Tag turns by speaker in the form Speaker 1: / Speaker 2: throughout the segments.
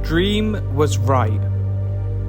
Speaker 1: Dream was right.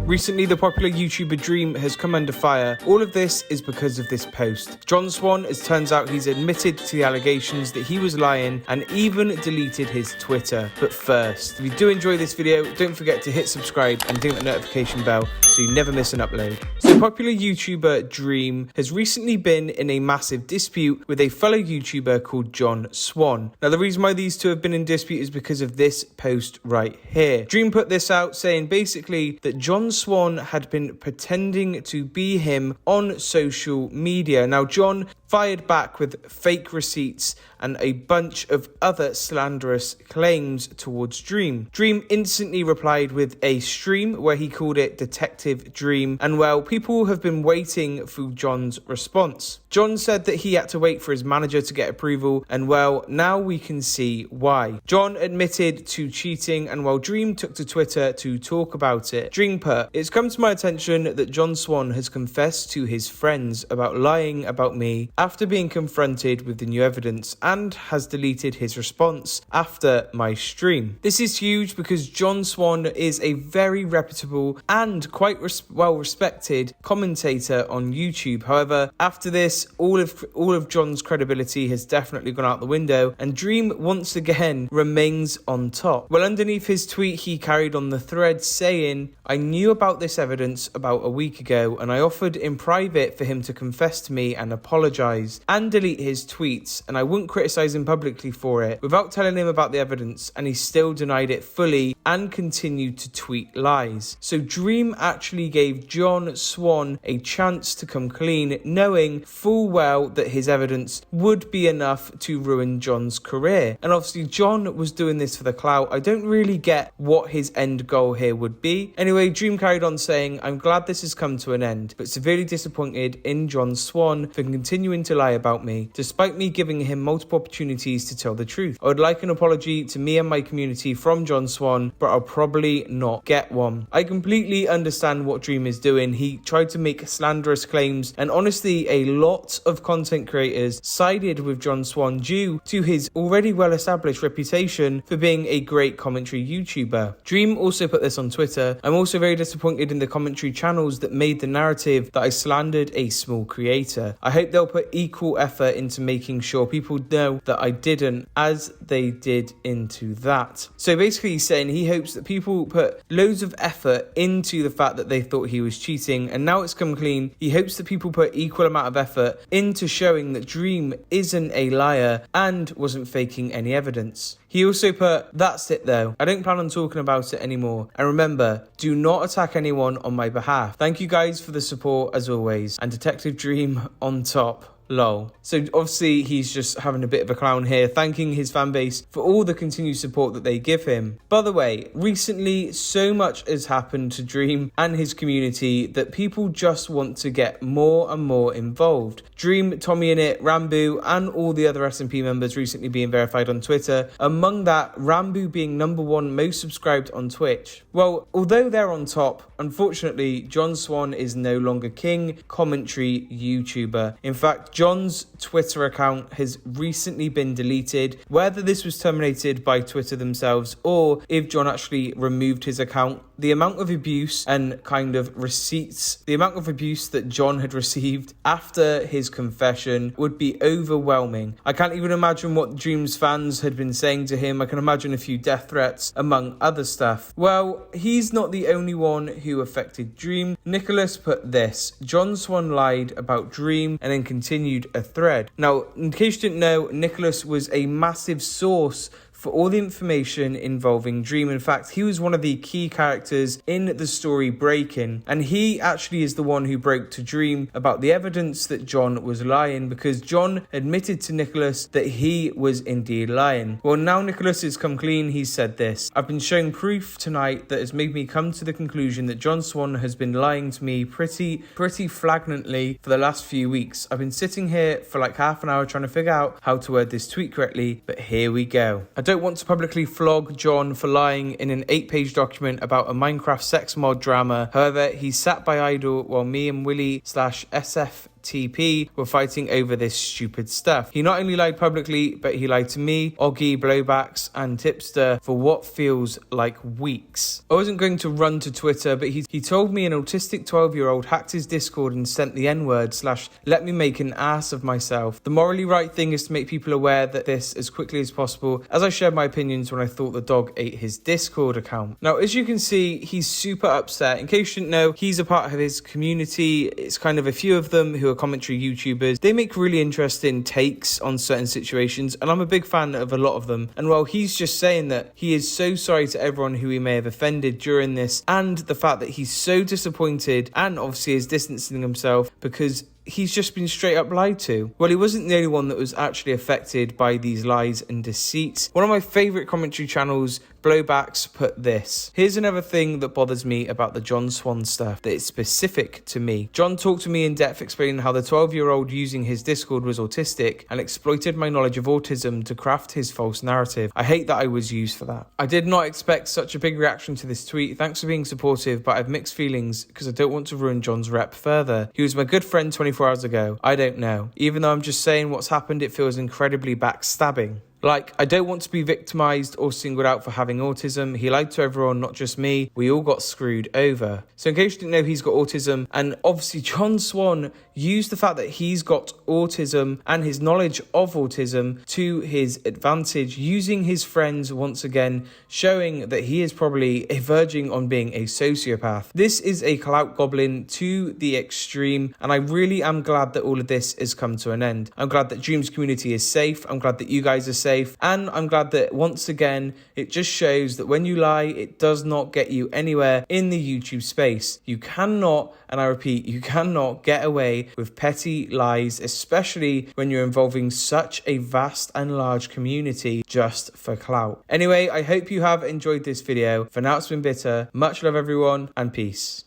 Speaker 1: Recently, the popular YouTuber Dream has come under fire. All of this is because of this post. John Swan, as turns out, he's admitted to the allegations that he was lying and even deleted his Twitter. But first, if you do enjoy this video, don't forget to hit subscribe and ding that notification bell so you never miss an upload. So popular YouTuber Dream has recently been in a massive dispute with a fellow YouTuber called John Swan. Now, the reason why these two have been in dispute is because of this post right here. Dream put this out saying basically that John Swan had been pretending to be him on social media. Now, John fired back with fake receipts and a bunch of other slanderous claims towards Dream. Dream instantly replied with a stream where he called it Detective Dream, and well, people have been waiting for John's response. John said that he had to wait for his manager to get approval, and well, now we can see why. John admitted to cheating, and while Dream took to Twitter to talk about it, Dream put, "It's come to my attention that John Swan has confessed to his friends about lying about me after being confronted with the new evidence and has deleted his response after my stream. This is huge because John Swan is a very reputable and quite well respected commentator on YouTube. However, after this, all of John's credibility has definitely gone out the window, and Dream once again remains on top. Well, underneath his tweet, he carried on the thread saying, "I knew about this evidence about a week ago, and I offered in private for him to confess to me and apologize and delete his tweets, and I wouldn't criticize him publicly for it without telling him about the evidence, and he still denied it fully and continued to tweet lies." So Dream actually gave John Swan a chance to come clean, knowing full well that his evidence would be enough to ruin John's career. And obviously John was doing this for the clout. I don't really get what his end goal here would be. Anyway, Dream carried on saying, "I'm glad this has come to an end, but severely disappointed in John Swan for continuing to lie about me, despite me giving him multiple opportunities to tell the truth. I would like an apology to me and my community from John Swan, but I'll probably not get one." I completely understand what Dream is doing. He tried to make slanderous claims, and honestly, a lot of content creators sided with John Swan due to his already well-established reputation for being a great commentary YouTuber. Dream also put this on Twitter, "I'm also very disappointed in the commentary channels that made the narrative that I slandered a small creator. I hope they'll put equal effort into making sure people know that I didn't as they did into that." So basically he's saying he hopes that people put loads of effort into the fact that they thought he was cheating, and now it's come clean. He hopes that people put equal amount of effort into showing that Dream isn't a liar and wasn't faking any evidence. He also put, "That's it though. I don't plan on talking about it anymore. And remember, do not attack anyone on my behalf. Thank you guys for the support as always. And Detective Dream on top. Lol." So obviously he's just having a bit of a clown here, thanking his fan base for all the continued support that they give him. By the way, recently so much has happened to Dream and his community that people just want to get more and more involved. Dream, Tommy Innit, Rambo, and all the other SMP members recently being verified on Twitter. Among that, Rambo being #1 most subscribed on Twitch. Well, although they're on top, unfortunately, John Swan is no longer king commentary YouTuber. In fact, John's Twitter account has recently been deleted. Whether this was terminated by Twitter themselves or if John actually removed his account, the amount of abuse and kind of receipts, the amount of abuse that John had received after his confession would be overwhelming. I can't even imagine what Dream's fans had been saying to him. I can imagine a few death threats among other stuff. Well, he's not the only one who affected Dream. Nicholas put this, "John Swan lied about Dream and then continued a thread." Now, in case you didn't know, Nicholas was a massive source for all the information involving Dream. In fact, he was one of the key characters in the story Breaking, and he actually is the one who broke to Dream about the evidence that John was lying, because John admitted to Nicholas that he was indeed lying. Well, now Nicholas has come clean. He said this, "I've been showing proof tonight that has made me come to the conclusion that John Swan has been lying to me pretty flagrantly for the last few weeks. I've been sitting here for like half an hour trying to figure out how to word this tweet correctly, but here we go. I don't want to publicly flog John for lying in an 8-page document about a Minecraft sex mod drama. However, he sat by idle while me and Willie/SF TP were fighting over this stupid stuff. He not only lied publicly, but he lied to me, Oggy, Blowbacks, and Tipster for what feels like weeks. I wasn't going to run to Twitter, but he told me an autistic 12-year-old hacked his Discord and sent the N-word / let me make an ass of myself. The morally right thing is to make people aware that this as quickly as possible, as I shared my opinions when I thought the dog ate his Discord account. Now, as you can see, he's super upset. In case you didn't know, he's a part of his community. It's kind of a few of them who are commentary YouTubers. They make really interesting takes on certain situations, and I'm a big fan of a lot of them. And while he's just saying that he is so sorry to everyone who he may have offended during this, and the fact that he's so disappointed and obviously is distancing himself because he's just been straight up lied to. Well, he wasn't the only one that was actually affected by these lies and deceit. One of my favourite commentary channels, Blowbacks, put this: here's another thing that bothers me about the John Swan stuff that is specific to me. John talked to me in depth explaining how the 12-year-old using his Discord was autistic and exploited my knowledge of autism to craft his false narrative. I hate that I was used for that. I did not expect such a big reaction to this tweet. Thanks for being supportive, but I have mixed feelings because I don't want to ruin John's rep further. He was my good friend 24 hours ago. I don't know. Even though I'm just saying what's happened, it feels incredibly backstabbing. Like, I don't want to be victimized or singled out for having autism. He lied to everyone, not just me. We all got screwed over. So in case you didn't know, he's got autism. And obviously John Swan used the fact that he's got autism and his knowledge of autism to his advantage, using his friends once again, showing that he is probably verging on being a sociopath. This is a clout goblin to the extreme, and I really am glad that all of this has come to an end. I'm glad that Dream's community is safe. I'm glad that you guys are safe, and I'm glad that once again it just shows that when you lie, it does not get you anywhere in the YouTube space. You cannot, and I repeat, you cannot get away with petty lies, especially when you're involving such a vast and large community just for clout. Anyway, I hope you have enjoyed this video. For now, it's been Bitter. Much love everyone, and peace.